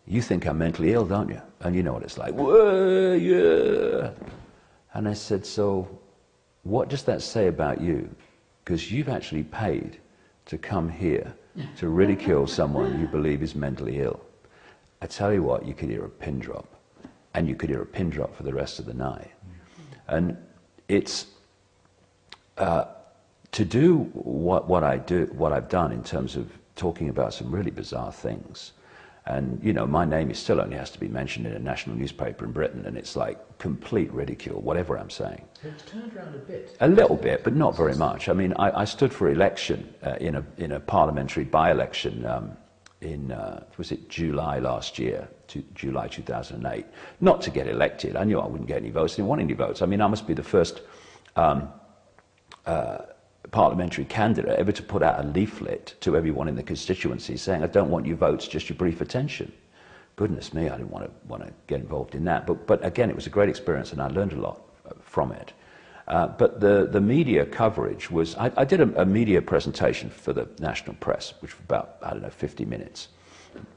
you think I'm mentally ill, don't you? And you know what it's like. Whoa, yeah. And I said, so what does that say about you? Because you've actually paid to come here to ridicule someone you believe is mentally ill. I tell you what, you could hear a pin drop. And you could hear a pin drop for the rest of the night. And it's to do what I've done in terms of talking about some really bizarre things. And, you know, my name is still only has to be mentioned in a national newspaper in Britain, and it's like complete ridicule, whatever I'm saying. So it's turned around a bit. A little bit, but not very much. I mean, I stood for election in a parliamentary by-election was it July last year, July 2008, not to get elected. I knew I wouldn't get any votes, didn't want any votes. I mean, I must be the first parliamentary candidate ever to put out a leaflet to everyone in the constituency saying, I don't want your votes, just your brief attention. Goodness me, I didn't want to get involved in that. But again, it was a great experience and I learned a lot from it. But the media coverage was, I did a media presentation for the national press, which was about, I don't know, 50 minutes,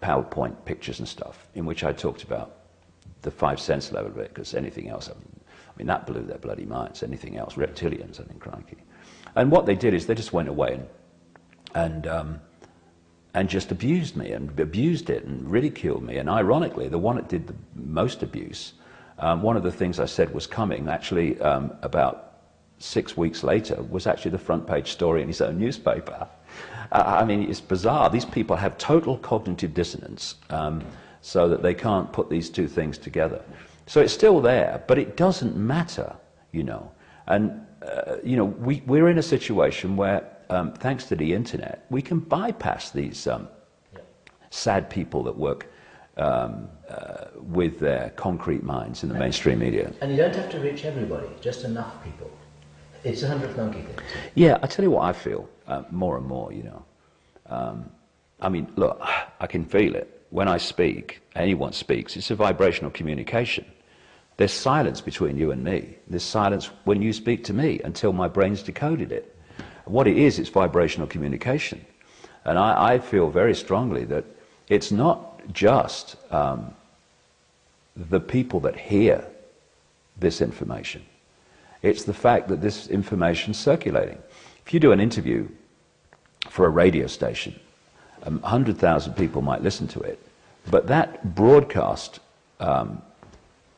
PowerPoint pictures and stuff, in which I talked about the 5 sense level of it, because anything else, I mean, that blew their bloody minds. Anything else, reptilians, I think, crikey. And what they did is they just went away and just abused me and abused it and ridiculed me. And ironically, the one that did the most abuse, one of the things I said was coming, actually about 6 weeks later, was actually the front page story in his own newspaper. I mean, it's bizarre. These people have total cognitive dissonance, so that they can't put these two things together. So it's still there, but it doesn't matter, you know. And, you know, we're in a situation where, thanks to the internet, we can bypass these sad people that work with their concrete minds in the mainstream media. And you don't have to reach everybody, just enough people. It's a 100th monkey thing. Yeah, I tell you what I feel more and more, you know. I mean, look, I can feel it. When I speak, anyone speaks, it's a vibrational communication. There's silence between you and me. There's silence when you speak to me until my brain's decoded it. What it is, it's vibrational communication. And I feel very strongly that it's not just the people that hear this information. It's the fact that this information's circulating. If you do an interview for a radio station, 100,000 people might listen to it, but that broadcast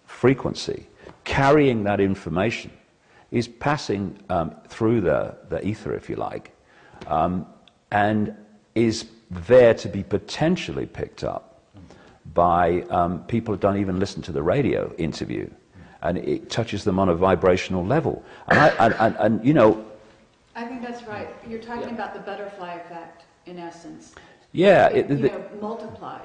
frequency, carrying that information, is passing through the ether, if you like, and is there to be potentially picked up by people who don't even listen to the radio interview, and it touches them on a vibrational level. And you know, I think that's right. You're talking about the butterfly effect, in essence. Yeah, multiplied,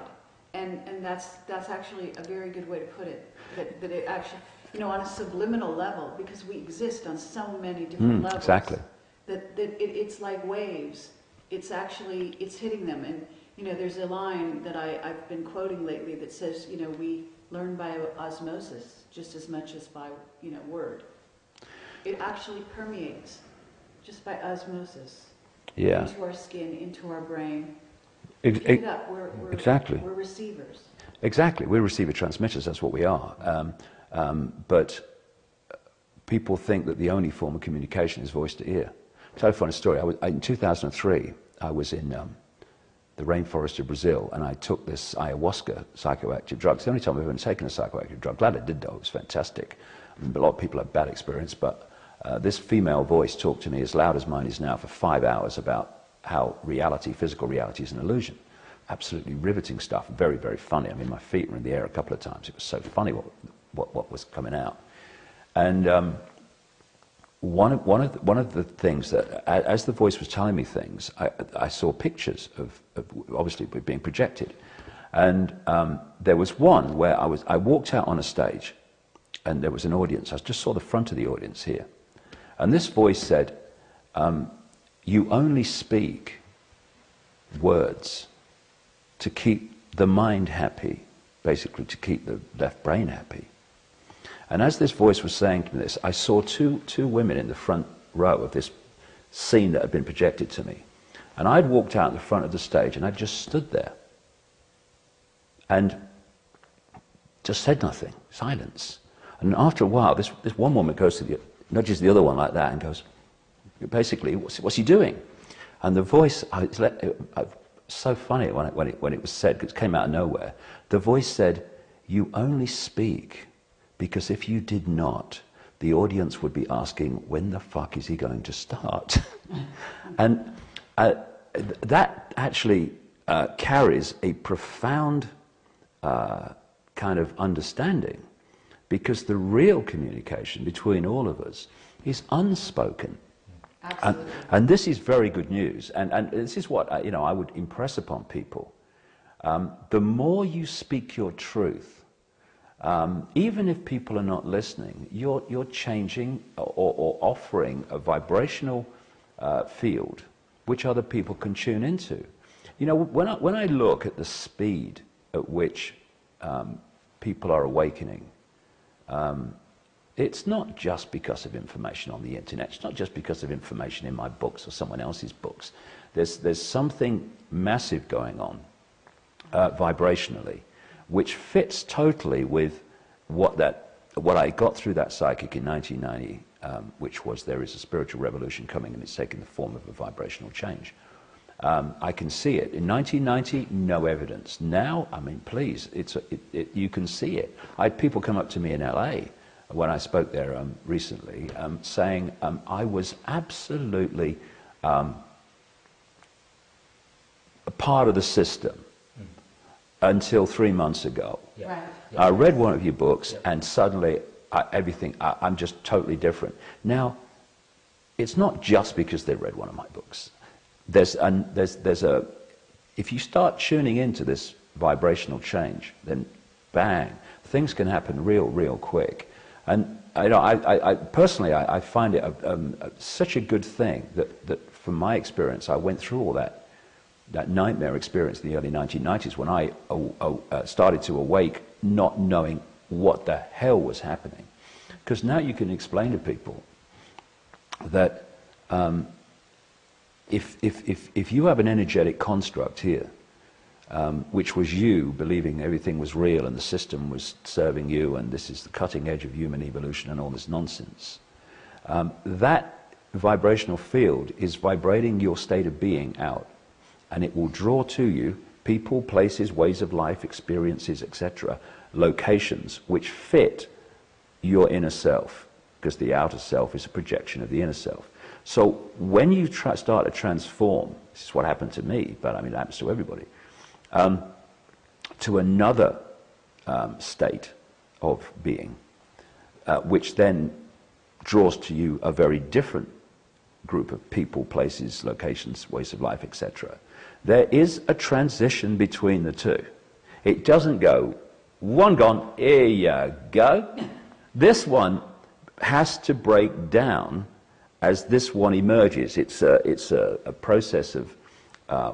and that's actually a very good way to put it. That it actually, you know, on a subliminal level, because we exist on so many different levels. Exactly. That it's like waves. It's actually, it's hitting them. And, you know, there's a line that I've been quoting lately that says, you know, we learn by osmosis just as much as by, you know, word. It actually permeates just by osmosis. Yeah. Into our skin, into our brain. Exactly. We're receivers. Exactly. We're receiver transmitters, that's what we are. But people think that the only form of communication is voice to ear. I'll tell you a funny story. In 2003, I was in the rainforest of Brazil, and I took this ayahuasca psychoactive drug. It's the only time I've ever taken a psychoactive drug. Glad I did, though. It was fantastic. I mean, a lot of people have bad experience, but this female voice talked to me as loud as mine is now for 5 hours about how reality, physical reality, is an illusion. Absolutely riveting stuff. Very, very funny. I mean, my feet were in the air a couple of times. It was so funny what was coming out. And one of the things that, as the voice was telling me things, I saw pictures of obviously being projected. And there was one where I walked out on a stage, and there was an audience. I just saw the front of the audience here. And this voice said, you only speak words to keep the mind happy, basically to keep the left brain happy. And as this voice was saying to me this, I saw two women in the front row of this scene that had been projected to me. And I'd walked out the front of the stage and I just stood there and just said nothing, silence. And after a while, this one woman nudges the other one like that and goes, basically, what's he doing? And the voice, so funny when it was said, because it came out of nowhere, the voice said, "You only speak because if you did not, the audience would be asking, when the fuck is he going to start?" And that actually carries a profound kind of understanding, because the real communication between all of us is unspoken. And this is very good news, and this is what I would impress upon people. The more you speak your truth, even if people are not listening, you're changing or offering a vibrational field which other people can tune into. You know, when I look at the speed at which people are awakening, it's not just because of information on the internet. It's not just because of information in my books or someone else's books. There's something massive going on vibrationally, which fits totally with what I got through that psychic in 1990, which was, there is a spiritual revolution coming and it's taking the form of a vibrational change. I can see it. In 1990, no evidence. Now, I mean, please, you can see it. I had people come up to me in LA when I spoke there recently, saying I was absolutely a part of the system until 3 months ago. Yeah. Right. I read one of your books, and suddenly I'm just totally different. Now, it's not just because they read one of my books. If you start tuning into this vibrational change, then bang, things can happen real quick. And I personally find it such a good thing that from my experience, I went through all that nightmare experience in the early 1990s when I started to awake, not knowing what the hell was happening. Because now you can explain to people that if you have an energetic construct here, which was you believing everything was real and the system was serving you and this is the cutting edge of human evolution and all this nonsense, that vibrational field is vibrating your state of being out, and it will draw to you people, places, ways of life, experiences, etc., locations which fit your inner self, because the outer self is a projection of the inner self. So when you start to transform, this is what happened to me, but I mean it happens to everybody, to another state of being, which then draws to you a very different group of people, places, locations, ways of life, etc. There is a transition between the two. It doesn't go, one gone, here you go. This one has to break down as this one emerges. It's a process of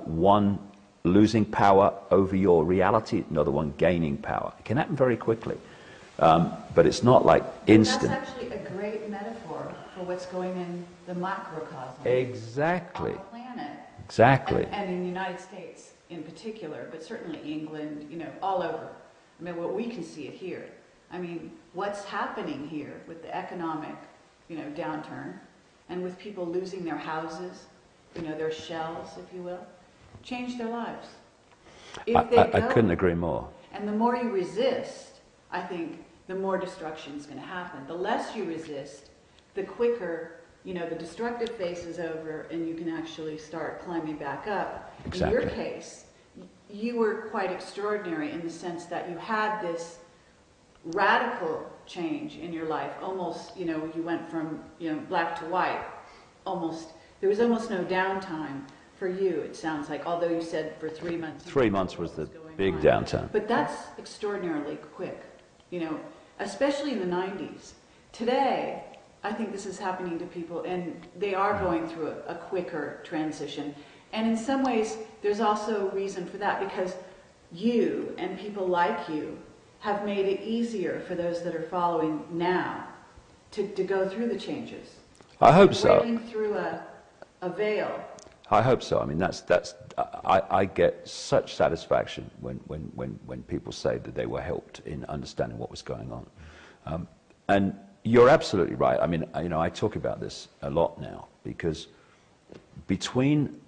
one losing power over your reality, another one gaining power. It can happen very quickly, but it's not like instant. That's actually a great metaphor for what's going in the macrocosm. Exactly. On the planet. Exactly. And in the United States in particular, but certainly England, all over. I mean, we can see it here. I mean, what's happening here with the economic, downturn, and with people losing their houses, their shells, if you will, change their lives. I couldn't agree more. And the more you resist, I think, the more destruction is going to happen. The less you resist, the quicker, the destructive phase is over and you can actually start climbing back up. Exactly. In your case, you were quite extraordinary in the sense that you had this radical change in your life. Almost, you went from, black to white. There was almost no downtime for you, it sounds like, although you said for 3 months. 3 months was the big downturn. But that's extraordinarily quick, especially in the 90s. Today, I think this is happening to people, and they are going through a quicker transition. And in some ways, there's also a reason for that, because you and people like you have made it easier for those that are following now to go through the changes. I hope so. Breaking through a veil I hope so. I mean, I get such satisfaction when people say that they were helped in understanding what was going on. And you're absolutely right. I mean, I talk about this a lot now, because between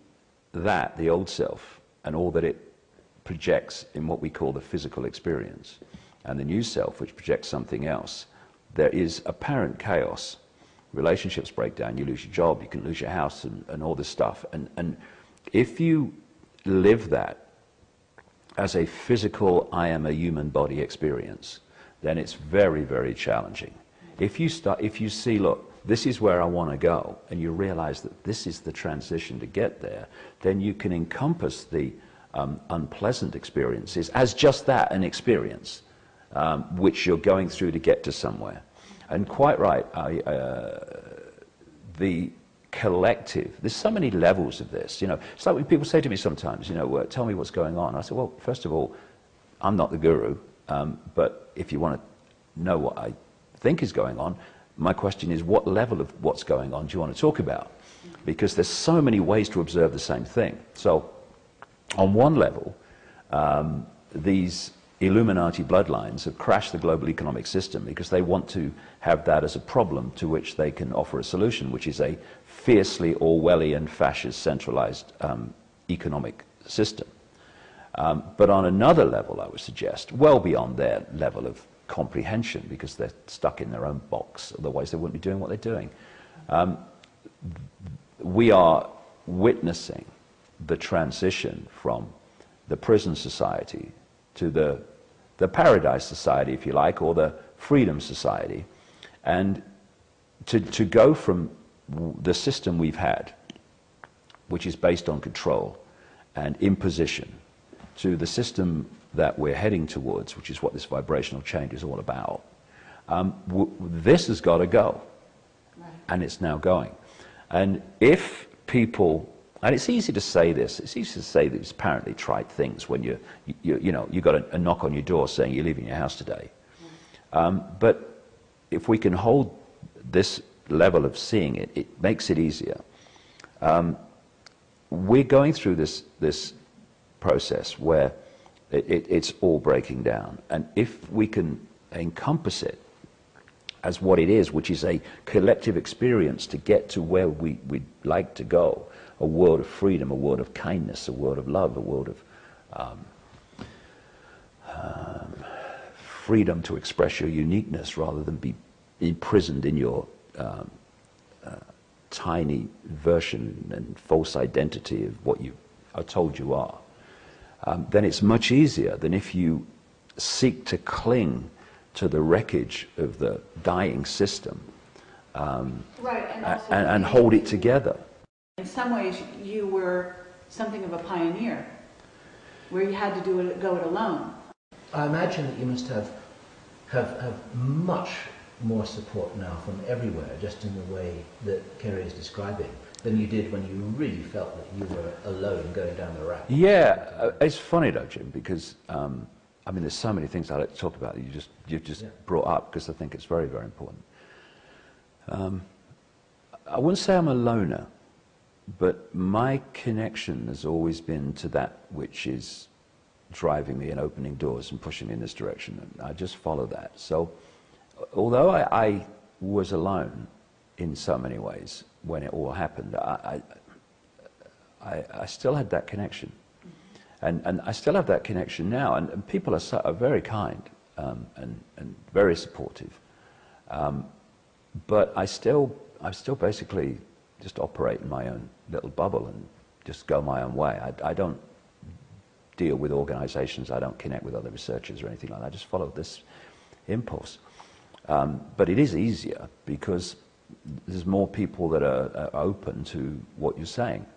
that, the old self, and all that it projects in what we call the physical experience, and the new self, which projects something else, there is apparent chaos. Relationships break down, you lose your job, you can lose your house, and all this stuff. And if you live that as a physical, I am a human body experience, then it's very, very challenging. If you see, look, this is where I want to go, and you realize that this is the transition to get there, then you can encompass the unpleasant experiences as just that, an experience, which you're going through to get to somewhere. And quite right, the collective, there's so many levels of this. It's like when people say to me sometimes, tell me what's going on. I say, well, first of all, I'm not the guru, but if you want to know what I think is going on, my question is, what level of what's going on do you want to talk about? Because there's so many ways to observe the same thing. So, on one level, these Illuminati bloodlines have crashed the global economic system because they want to have that as a problem to which they can offer a solution, which is a fiercely Orwellian, fascist, centralized economic system. But on another level, I would suggest, well beyond their level of comprehension, because they're stuck in their own box, otherwise they wouldn't be doing what they're doing. We are witnessing the transition from the prison society to the paradise society, if you like, or the freedom society, and to go from the system we've had, which is based on control and imposition, to the system that we're heading towards, which is what this vibrational change is all about. This has got to go, and it's now going. And if people, and it's easy to say this, it's easy to say these apparently trite things when you got a knock on your door saying you're leaving your house today. But if we can hold this level of seeing it, it makes it easier. We're going through this process where it's all breaking down. And if we can encompass it as what it is, which is a collective experience to get to where we'd like to go, a world of freedom, a world of kindness, a world of love, a world of freedom to express your uniqueness rather than be imprisoned in your tiny version and false identity of what you are told you are, then it's much easier than if you seek to cling to the wreckage of the dying system, and hold it together. In some ways, you were something of a pioneer, where you had to go it alone. I imagine that you must have much more support now from everywhere, just in the way that Kerry is describing, than you did when you really felt that you were alone going down the rack. Yeah, it's funny though, Jim, because I mean, there's so many things I'd like to talk about that you've just brought up, because I think it's very, very important. I wouldn't say I'm a loner, but my connection has always been to that which is driving me and opening doors and pushing me in this direction, and I just follow that. So, although I was alone in so many ways when it all happened, I still had that connection. And I still have that connection now, and people are very kind and very supportive. But I still basically just operate in my own little bubble and just go my own way. I don't deal with organizations, I don't connect with other researchers or anything like that. I just follow this impulse. But it is easier because there's more people that are open to what you're saying.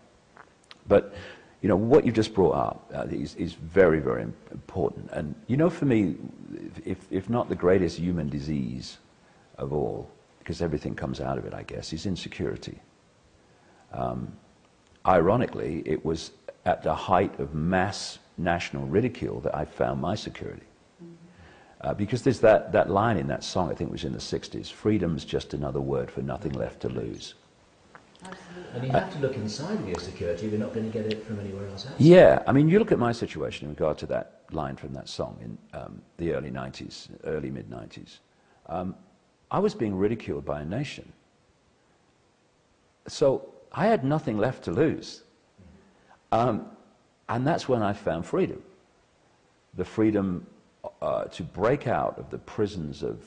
But what you've just brought up is very, very important. And for me, if not the greatest human disease of all, because everything comes out of it, I guess, is insecurity. Ironically, it was at the height of mass national ridicule that I found my security. Because there's that line in that song, I think it was in the 60s, freedom's just another word for nothing left to lose. Absolutely. And you have to look inside of your security if you're not going to get it from anywhere else outside. Yeah, I mean, you look at my situation in regard to that line from that song in the early 90s, early mid-90s. I was being ridiculed by a nation. So I had nothing left to lose. And that's when I found freedom. The freedom to break out of the prisons of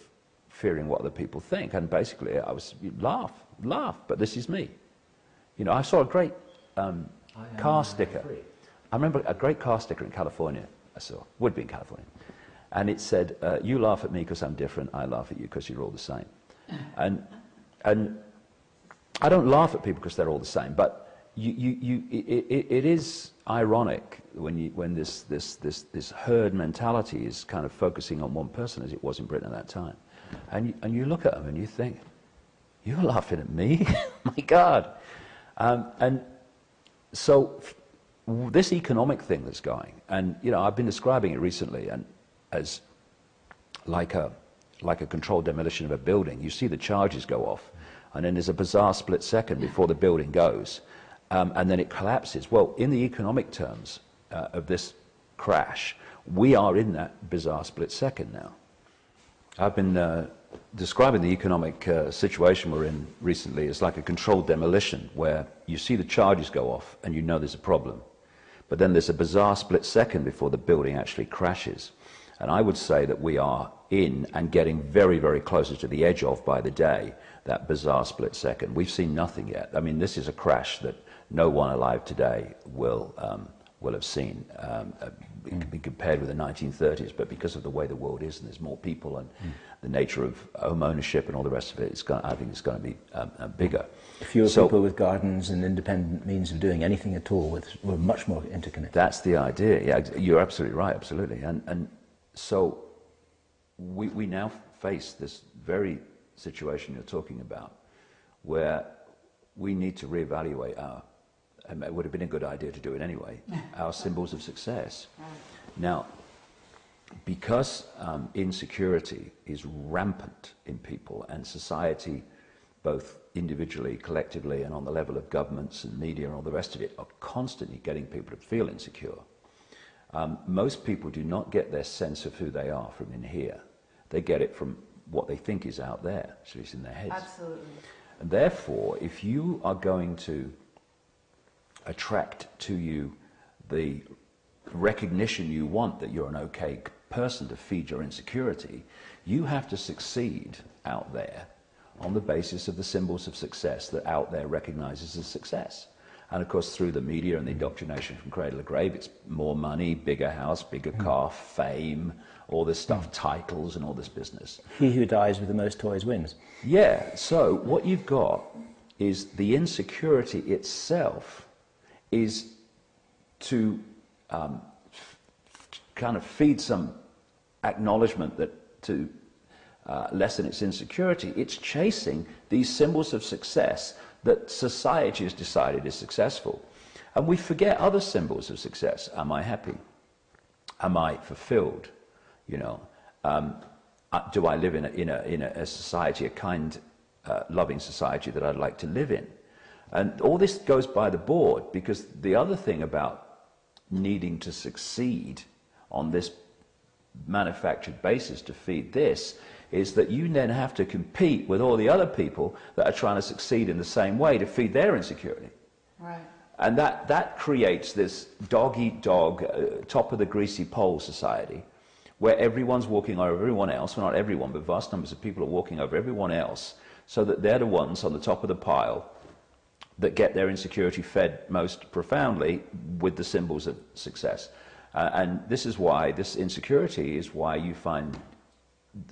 fearing what other people think. And basically, I was, laugh, but this is me. You know, I saw a great car sticker. I remember a great car sticker in California I saw, would be in California. And it said, you laugh at me because I'm different, I laugh at you because you're all the same. And I don't laugh at people because they're all the same, but it is ironic when this herd mentality is kind of focusing on one person, as it was in Britain at that time. And you look at them and you think, you're laughing at me? My God. And so this economic thing that's going, and you know, I've been describing it recently and as like a controlled demolition of a building. You see the charges go off, and then there's a bizarre split second before the building goes, and then it collapses. Well, in the economic terms of this crash, we are in that bizarre split second now. I've been describing the economic situation we're in recently as like a controlled demolition, where you see the charges go off and you know there's a problem, but then there's a bizarre split second before the building actually crashes. And I would say that we are in and getting very, very closer to the edge of, by the day, that bizarre split second. We've seen nothing yet. I mean, this is a crash that no one alive today will have seen. It can be compared with the 1930s, but because of the way the world is, and there's more people, and the nature of home ownership and all the rest of it, I think it's going to be bigger. Fewer people with gardens and independent means of doing anything at all. We're much more interconnected. That's the idea. Yeah, you're absolutely right. Absolutely. And so we now face this very situation you're talking about, where we need to reevaluate our, and it would have been a good idea to do it anyway, our symbols of success. Right. Now, because insecurity is rampant in people, and society, both individually, collectively, and on the level of governments and media and all the rest of it, are constantly getting people to feel insecure. Most people do not get their sense of who they are from in here. They get it from what they think is out there, so it's in their heads. Absolutely. And therefore, if you are going to attract to you the recognition you want that you're an okay person to feed your insecurity, you have to succeed out there on the basis of the symbols of success that out there recognizes as success. And of course, through the media and the indoctrination from cradle to grave, it's more money, bigger house, bigger car, fame, all this stuff, titles and all this business. He who dies with the most toys wins. Yeah, so what you've got is the insecurity itself is to kind of feed some acknowledgement that to lessen its insecurity, it's chasing these symbols of success that society has decided is successful. And we forget other symbols of success. Am I happy? Am I fulfilled? You know, do I live in a society, a kind, loving society that I'd like to live in? And all this goes by the board, because the other thing about needing to succeed on this manufactured basis to feed this is that you then have to compete with all the other people that are trying to succeed in the same way to feed their insecurity. Right. And that creates this dog-eat-dog, top of the greasy pole society, where everyone's walking over everyone else, well, not everyone, but vast numbers of people are walking over everyone else, so that they're the ones on the top of the pile that get their insecurity fed most profoundly with the symbols of success. And this is why, this insecurity is why you find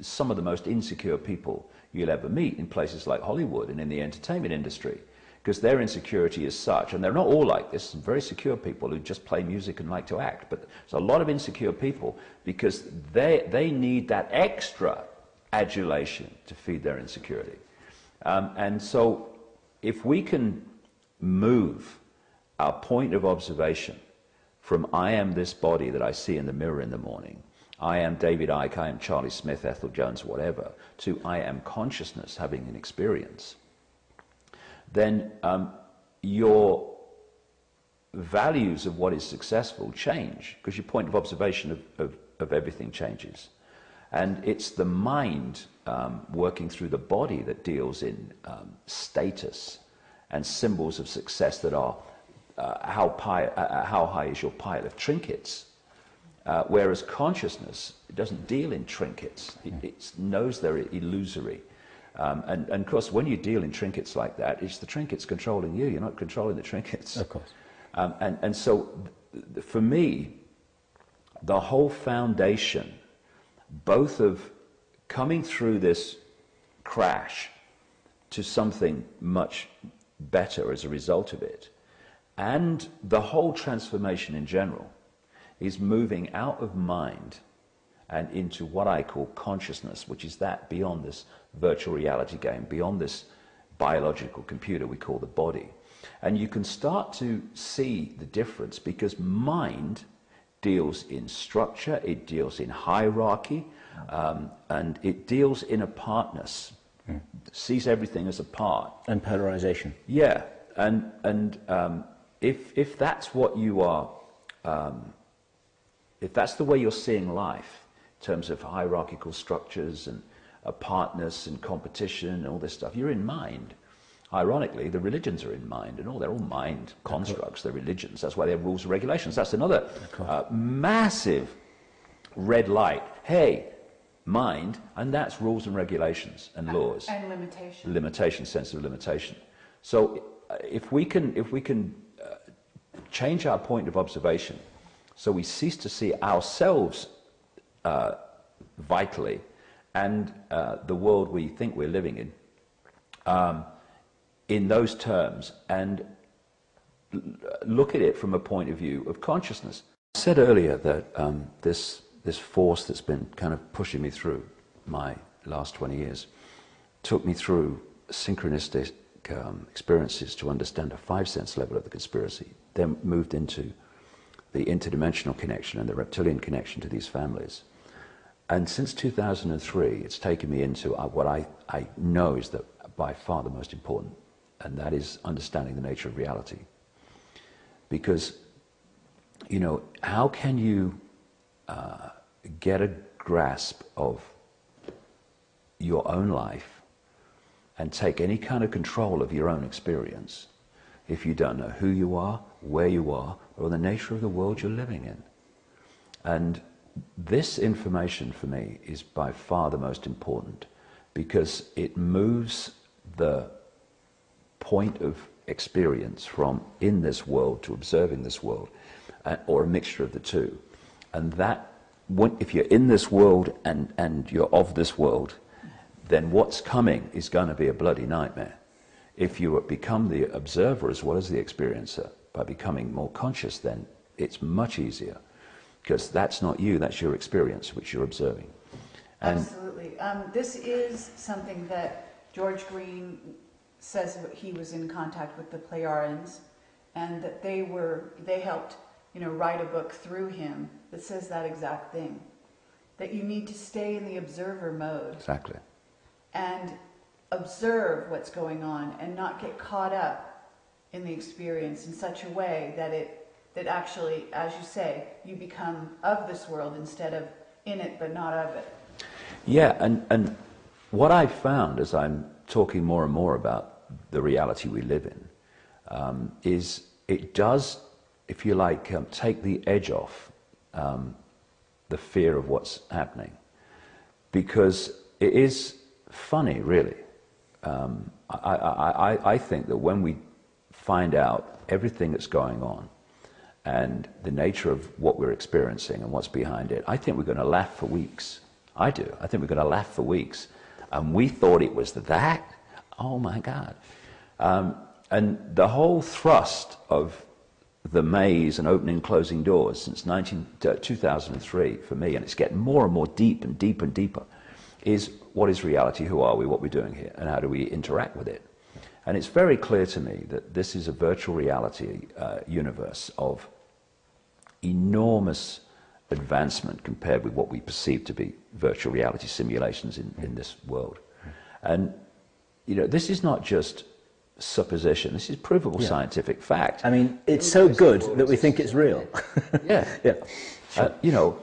some of the most insecure people you'll ever meet in places like Hollywood and in the entertainment industry, because their insecurity is such, and they're not all like this, some very secure people who just play music and like to act, but there's a lot of insecure people because they need that extra adulation to feed their insecurity. And so if we can move our point of observation from I am this body that I see in the mirror in the morning, I am David Icke, I am Charlie Smith, Ethel Jones, whatever, to I am consciousness having an experience, then your values of what is successful change, because your point of observation of everything changes. And it's the mind working through the body that deals in status and symbols of success that are how high is your pile of trinkets, whereas consciousness doesn't deal in trinkets. It knows they're illusory. And of course, when you deal in trinkets like that, it's the trinkets controlling you. You're not controlling the trinkets. Of course. And so, for me, the whole foundation, both of coming through this crash to something much better as a result of it, and the whole transformation in general, is moving out of mind and into what I call consciousness, which is that beyond this virtual reality game, beyond this biological computer we call the body. And you can start to see the difference, because mind deals in structure, it deals in hierarchy, and it deals in apartness, sees everything as a part. And polarization. Yeah, and if that's what you are, if that's the way you're seeing life, in terms of hierarchical structures and apartness and competition and all this stuff, you're in mind. Ironically, the religions are in mind, and they're all mind constructs, they're religions. That's why they have rules and regulations. That's another massive red light. Hey, mind, and that's rules and regulations and laws. And limitation. Limitation, sense of limitation. So if we can change our point of observation, so we cease to see ourselves vitally and the world we think we're living in those terms, and look at it from a point of view of consciousness. I said earlier that this force that's been kind of pushing me through my last 20 years took me through synchronistic experiences to understand a five-sense level of the conspiracy, then moved into the interdimensional connection and the reptilian connection to these families. And since 2003, it's taken me into what I know is by far the most important, and that is understanding the nature of reality. Because, you know, how can you get a grasp of your own life and take any kind of control of your own experience if you don't know who you are, where you are, or the nature of the world you're living in? And this information for me is by far the most important, because it moves the point of experience from in this world to observing this world, or a mixture of the two. And that, if you're in this world and you're of this world, then what's coming is going to be a bloody nightmare. If you become the observer as well as the experiencer, by becoming more conscious, then it's much easier, because that's not you, that's your experience which you're observing. And absolutely. This is something that George Green says he was in contact with the Plejadians, and that they helped, you know, write a book through him that says that exact thing, that you need to stay in the observer mode. Exactly. And observe what's going on and not get caught up in the experience in such a way that actually, as you say, you become of this world instead of in it but not of it. Yeah, and what I've found as I'm talking more and more about the reality we live in is it does, if you like, take the edge off the fear of what's happening, because it is funny, really. I think that when we find out everything that's going on and the nature of what we're experiencing and what's behind it, I think we're going to laugh for weeks. I do. I think we're going to laugh for weeks. And we thought it was that? Oh my God. And the whole thrust of the maze and opening and closing doors since 2003 for me, and it's getting more and more deep and deeper and deeper, is what is reality, who are we, what we're doing here, and how do we interact with it. And it's very clear to me that this is a virtual reality universe of enormous advancement compared with what we perceive to be virtual reality simulations in this world. And, you know, this is not just supposition. This is provable scientific fact. I mean, it's so good that we think it's real. Yeah. Yeah. You know,